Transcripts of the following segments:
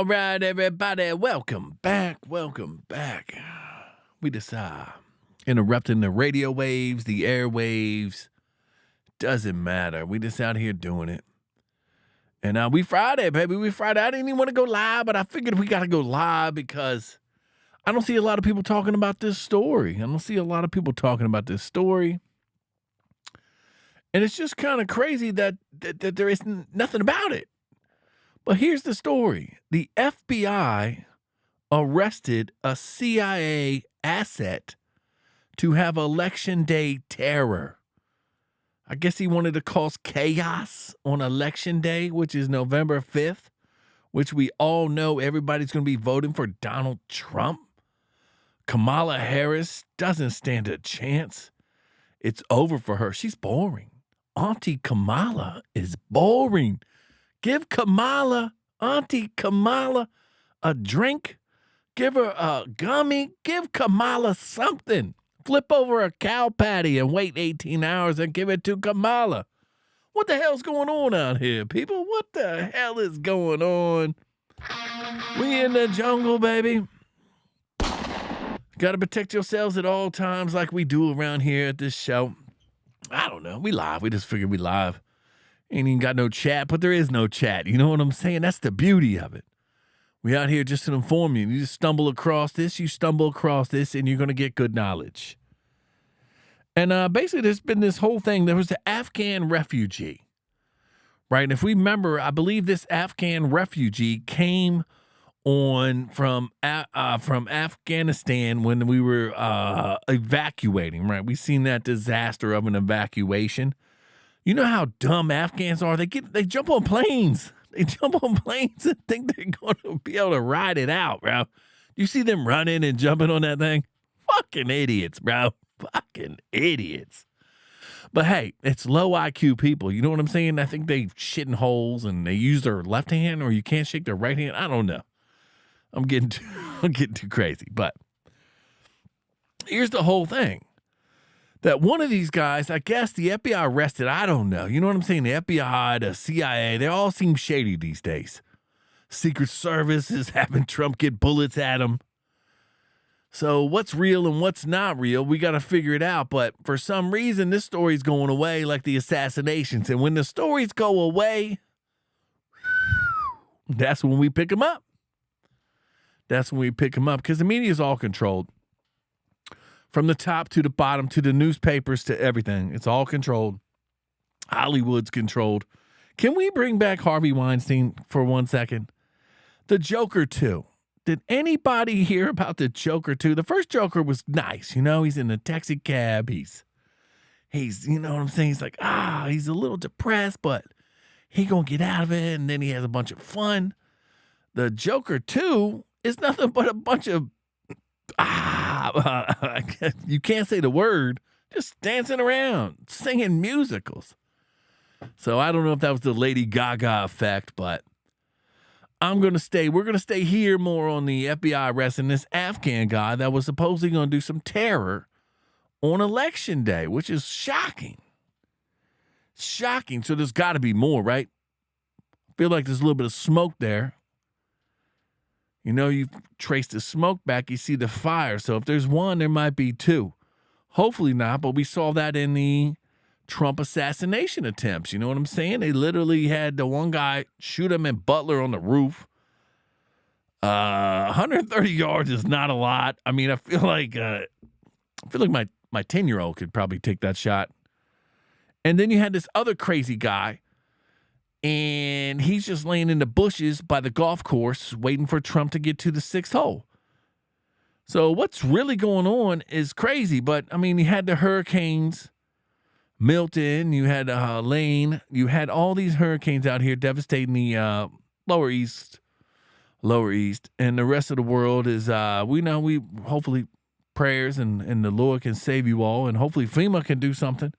All right, everybody, welcome back. Welcome back. We just interrupting the radio waves, the airwaves. Doesn't matter. We just out here doing it. And we Friday, baby. We Friday. I didn't even want to go live, but I figured we got to go live because I don't see a lot of people talking about this story. And it's just kind of crazy that there is nothing about it. But here's the story. The FBI arrested a CIA asset to have election day terror. I guess he wanted to cause chaos on election day, which is November 5th, which we all know everybody's going to be voting for Donald Trump. Kamala Harris doesn't stand a chance. It's over for her. She's boring. Auntie Kamala is boring. Give Auntie Kamala, a drink. Give her a gummy. Give Kamala something. Flip over a cow patty and wait 18 hours and give it to Kamala. What the hell's going on out here, people? What the hell is going on? We in the jungle, baby. Got to protect yourselves at all times like we do around here at this show. I don't know. We live. We just figured we live. Ain't even got no chat, but there is no chat. You know what I'm saying? That's the beauty of it. We out here just to inform you. You just stumble across this, and you're going to get good knowledge. And basically, there's been this whole thing. There was the Afghan refugee, right? And if we remember, I believe this Afghan refugee came on from Afghanistan when we were evacuating, right? We seen that disaster of an evacuation. You know how dumb Afghans are? They jump on planes. They jump on planes and think they're going to be able to ride it out, bro. You see them running and jumping on that thing? Fucking idiots, bro. Fucking idiots. But hey, it's low IQ people. You know what I'm saying? I think they shit in holes and they use their left hand, or you can't shake their right hand. I don't know. I'm getting too crazy. But here's the whole thing. That one of these guys, I guess the FBI arrested, I don't know. You know what I'm saying? The FBI, the CIA, they all seem shady these days. Secret Service is having Trump get bullets at him. So what's real and what's not real, we got to figure it out. But for some reason, this story's going away like the assassinations. And when the stories go away, that's when we pick them up. That's when we pick them up because the media is all controlled. From the top to the bottom, to the newspapers, to everything. It's all controlled. Hollywood's controlled. Can we bring back Harvey Weinstein for 1 second? The Joker 2. Did anybody hear about the Joker 2? The first Joker was nice. You know, he's in a taxi cab. He's you know what I'm saying? He's like, he's a little depressed, but he gonna get out of it. And then he has a bunch of fun. The Joker 2 is nothing but a bunch of you can't say the word, just dancing around, singing musicals. So I don't know if that was the Lady Gaga effect, but we're going to stay here more on the FBI arresting this Afghan guy that was supposedly going to do some terror on election day, which is shocking. Shocking. So there's got to be more, right? I feel like there's a little bit of smoke there. You know, you trace the smoke back, you see the fire. So if there's one, there might be two. Hopefully not, but we saw that in the Trump assassination attempts. You know what I'm saying? They literally had the one guy shoot him in Butler on the roof. 130 yards is not a lot. I mean, I feel like my 10-year-old could probably take that shot. And then you had this other crazy guy. And he's just laying in the bushes by the golf course waiting for Trump to get to the sixth hole. So what's really going on is crazy. But, I mean, you had the hurricanes, Milton, you had Lane, you had all these hurricanes out here devastating the lower east. And the rest of the world is, we hopefully prayers and the Lord can save you all. And hopefully FEMA can do something.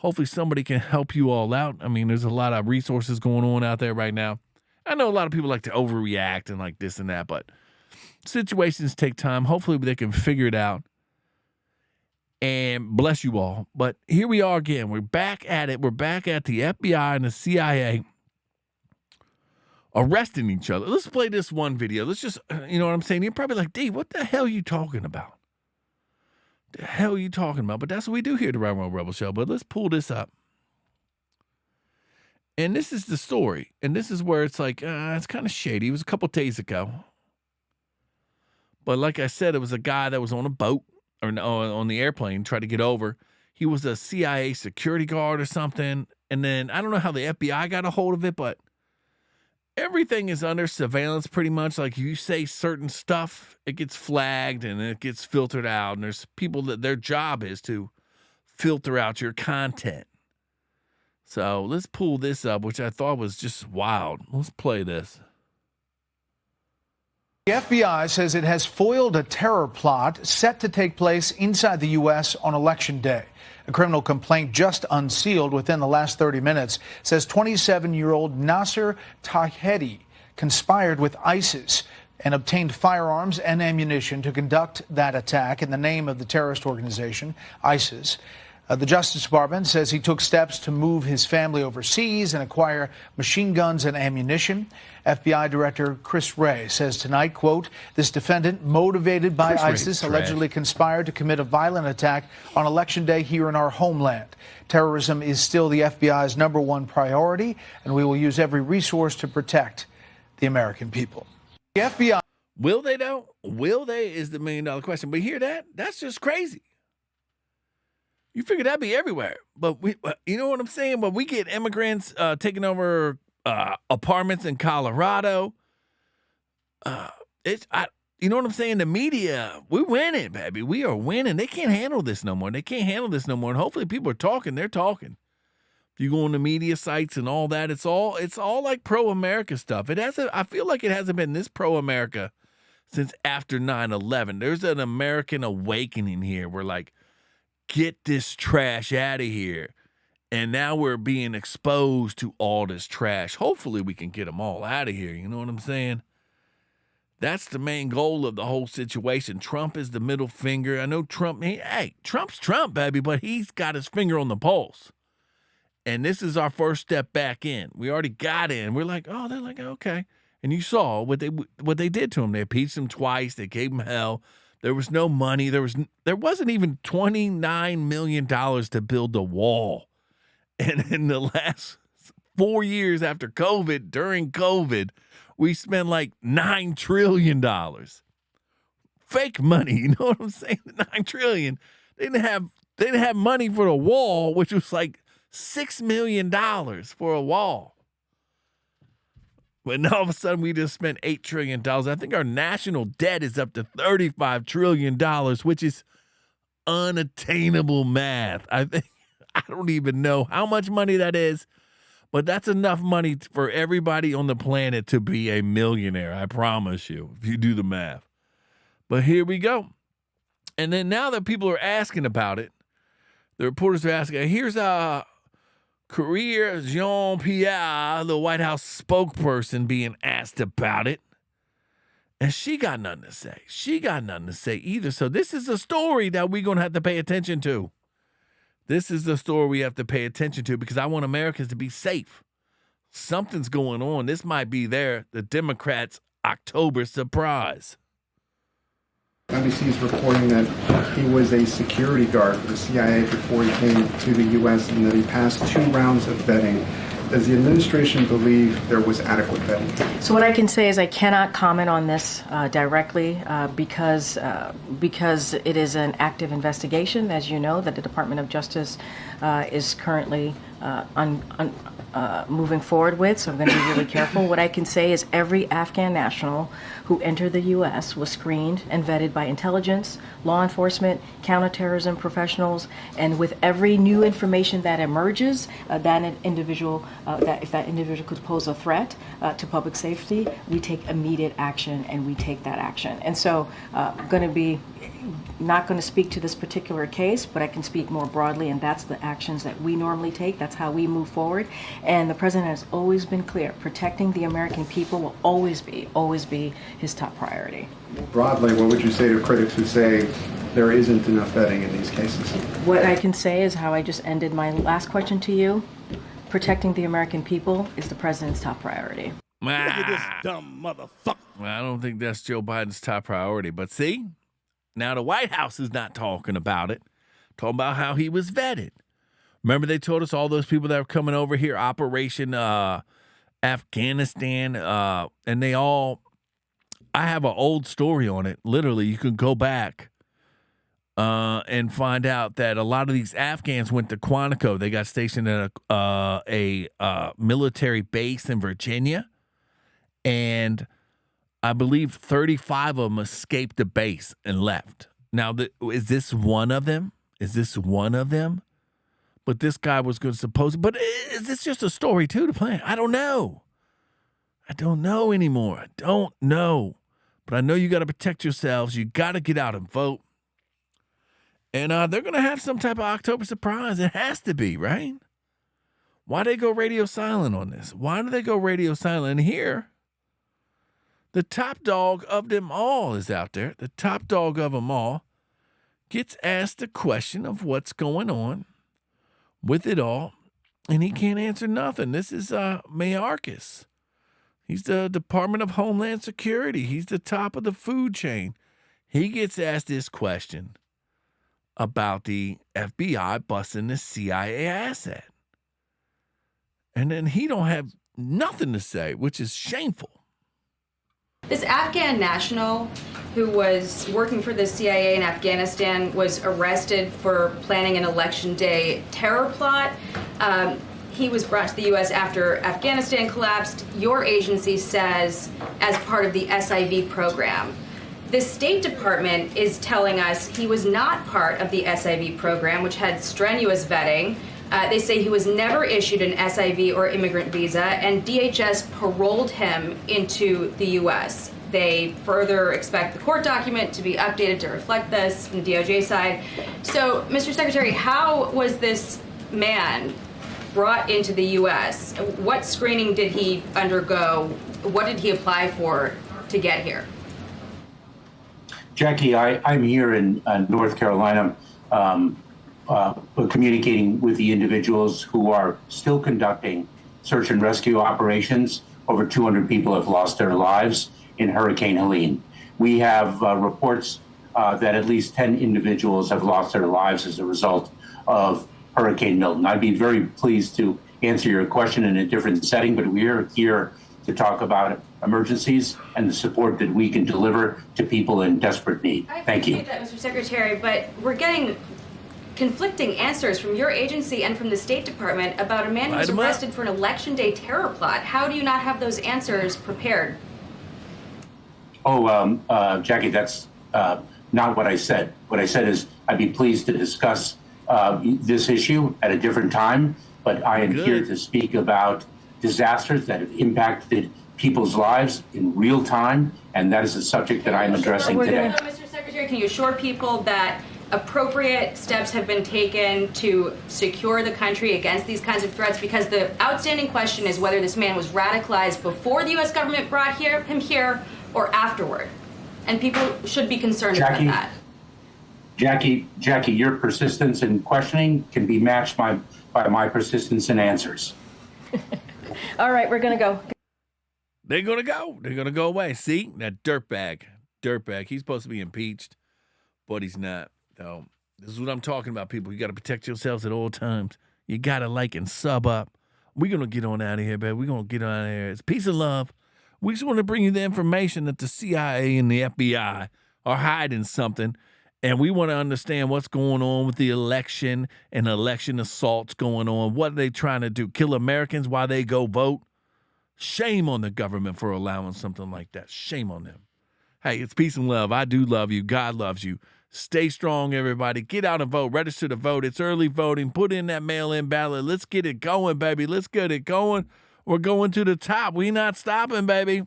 Hopefully somebody can help you all out. I mean, there's a lot of resources going on out there right now. I know a lot of people like to overreact and like this and that, but situations take time. Hopefully they can figure it out. And bless you all. But here we are again. We're back at it. We're back at the FBI and the CIA arresting each other. Let's play this one video. Let's just, you know what I'm saying? You're probably like, D, what the hell are you talking about? The hell are you talking about? But that's what we do here at the Round World Rebel Show. But let's pull this up. And this is the story. And this is where it's like, it's kind of shady. It was a couple days ago. But like I said, it was a guy that was on a boat or on the airplane, tried to get over. He was a CIA security guard or something. And then I don't know how the FBI got a hold of it, but everything is under surveillance pretty much. Like you say certain stuff, it gets flagged and it gets filtered out. And there's people that their job is to filter out your content. So let's pull this up, which I thought was just wild. Let's play this. The FBI says it has foiled a terror plot set to take place inside the U.S. on Election Day. A criminal complaint just unsealed within the last 30 minutes says 27-year-old Nasser Tahedi conspired with ISIS and obtained firearms and ammunition to conduct that attack in the name of the terrorist organization, ISIS. The Justice Department says he took steps to move his family overseas and acquire machine guns and ammunition. FBI Director Chris Wray says tonight, quote, this defendant, motivated by ISIS, allegedly conspired to commit a violent attack on Election Day here in our homeland. Terrorism is still the FBI's #1 priority, and we will use every resource to protect the American people. The FBI. Will they, though? Will they is the million-dollar question. But hear that? That's just crazy. You figure that'd be everywhere. But you know what I'm saying? But we get immigrants taking over apartments in Colorado. You know what I'm saying? The media, we're winning, baby. We are winning. They can't handle this no more. They can't handle this no more. And hopefully people are talking. They're talking. You go on the media sites and all that. It's all like pro-America stuff. I feel like it hasn't been this pro-America since after 9/11. There's an American awakening here. We're like, get this trash out of here. And now we're being exposed to all this trash. Hopefully we can get them all out of here. You know what I'm saying? That's the main goal of the whole situation. Trump is the middle finger. I know Trump, Trump's Trump, baby, but he's got his finger on the pulse. And this is our first step back in. We already got in. We're like, oh, they're like, okay. And you saw what they did to him. They impeached him twice. They gave him hell. There was no money. There wasn't even $29 million to build a wall. And in the last 4 years after COVID, during COVID, we spent like $9 trillion. Fake money, you know what I'm saying? $9 trillion. They didn't have money for the wall, which was like $6 million for a wall. But now all of a sudden we just spent $8 trillion. I think our national debt is up to $35 trillion, which is unattainable math. I don't even know how much money that is, but that's enough money for everybody on the planet to be a millionaire. I promise you, if you do the math. But here we go. And then now that people are asking about it, the reporters are asking, here's Karine Jean-Pierre, the White House spokesperson, being asked about it. And she got nothing to say. She got nothing to say either. So this is a story that we're going to have to pay attention to. This is the story we have to pay attention to because I want Americans to be safe. Something's going on. This might be the Democrats' October surprise. NBC is reporting that he was a security guard for the CIA before he came to the U.S. and that he passed 2 rounds of vetting. Does the administration believe there was adequate vetting? So what I can say is I cannot comment on this directly because it is an active investigation, as you know, that the Department of Justice is currently moving forward with, so I'm going to be really careful. What I can say is every Afghan national who entered the U.S. was screened and vetted by intelligence, law enforcement, counterterrorism professionals, and with every new information that emerges, if that individual could pose a threat to public safety, we take immediate action, and we take that action. And so not going to speak to this particular case, but I can speak more broadly, and that's the actions that we normally take. That's how we move forward. And the president has always been clear, protecting the American people will always be his top priority. Broadly, what would you say to critics who say there isn't enough vetting in these cases? What I can say is how I just ended my last question to you. Protecting the American people is the president's top priority. Look at this dumb motherfucker. I don't think that's Joe Biden's top priority. But see, now the White House is not talking about it, talking about how he was vetted. Remember they told us all those people that were coming over here, Operation Afghanistan, and they all, I have an old story on it. Literally, you can go back and find out that a lot of these Afghans went to Quantico. They got stationed at a military base in Virginia. And I believe 35 of them escaped the base and left. Now, is this one of them? Is this one of them? But this guy was going to suppose. But is this just a story, too, to plan? I don't know. I don't know anymore. I don't know. But I know you got to protect yourselves. You got to get out and vote. And they're going to have some type of October surprise. It has to be, right? Why they go radio silent on this? Why do they go radio silent here? The top dog of them all is out there. The top dog of them all gets asked the question of what's going on with it all, and he can't answer nothing. This is Mayorkas. He's the Department of Homeland Security. He's the top of the food chain. He gets asked this question about the FBI busting the CIA asset. And then he don't have nothing to say, which is shameful. This Afghan national who was working for the CIA in Afghanistan was arrested for planning an election day terror plot. He was brought to the U.S. after Afghanistan collapsed. Your agency says as part of the SIV program. The State Department is telling us he was not part of the SIV program, which had strenuous vetting. They say he was never issued an SIV or immigrant visa, and DHS paroled him into the U.S. They further expect the court document to be updated to reflect this from the DOJ side. So, Mr. Secretary, how was this man brought into the U.S.? What screening did he undergo? What did he apply for to get here? Jackie, I'm here in North Carolina communicating with the individuals who are still conducting search and rescue operations. Over 200 people have lost their lives in Hurricane Helene. We have reports that at least 10 individuals have lost their lives as a result of Hurricane Milton. I'd be very pleased to answer your question in a different setting, but we're here to talk about emergencies and the support that we can deliver to people in desperate need. Thank you. I appreciate that, Mr. Secretary, but we're getting conflicting answers from your agency and from the State Department about a man who was arrested for an election day terror plot. How do you not have those answers prepared? Jackie, that's not what I said. What I said is I'd be pleased to discuss this issue at a different time, but I am here to speak about disasters that have impacted people's lives in real time, and that is a subject that I am addressing today. Mr. Secretary, can you assure people that appropriate steps have been taken to secure the country against these kinds of threats? Because the outstanding question is whether this man was radicalized before the U.S. government brought him here or afterward. And people should be concerned about that. Jackie, your persistence in questioning can be matched by my persistence in answers. All right, we're going to go. They're going to go. They're going to go away. See? That dirtbag. He's supposed to be impeached, but he's not. So this is what I'm talking about, people. You got to protect yourselves at all times. You got to like and sub up. We're going to get on out of here, baby. We're going to get on out of here. It's peace and love. We just want to bring you the information that the CIA and the FBI are hiding something, and we want to understand what's going on with the election and election assaults going on. What are they trying to do? Kill Americans while they go vote? Shame on the government for allowing something like that. Shame on them. Hey, it's peace and love. I do love you. God loves you. Stay strong, everybody. Get out and vote. Register to vote. It's early voting. Put in that mail-in ballot. Let's get it going, baby. Let's get it going. We're going to the top. We not stopping, baby.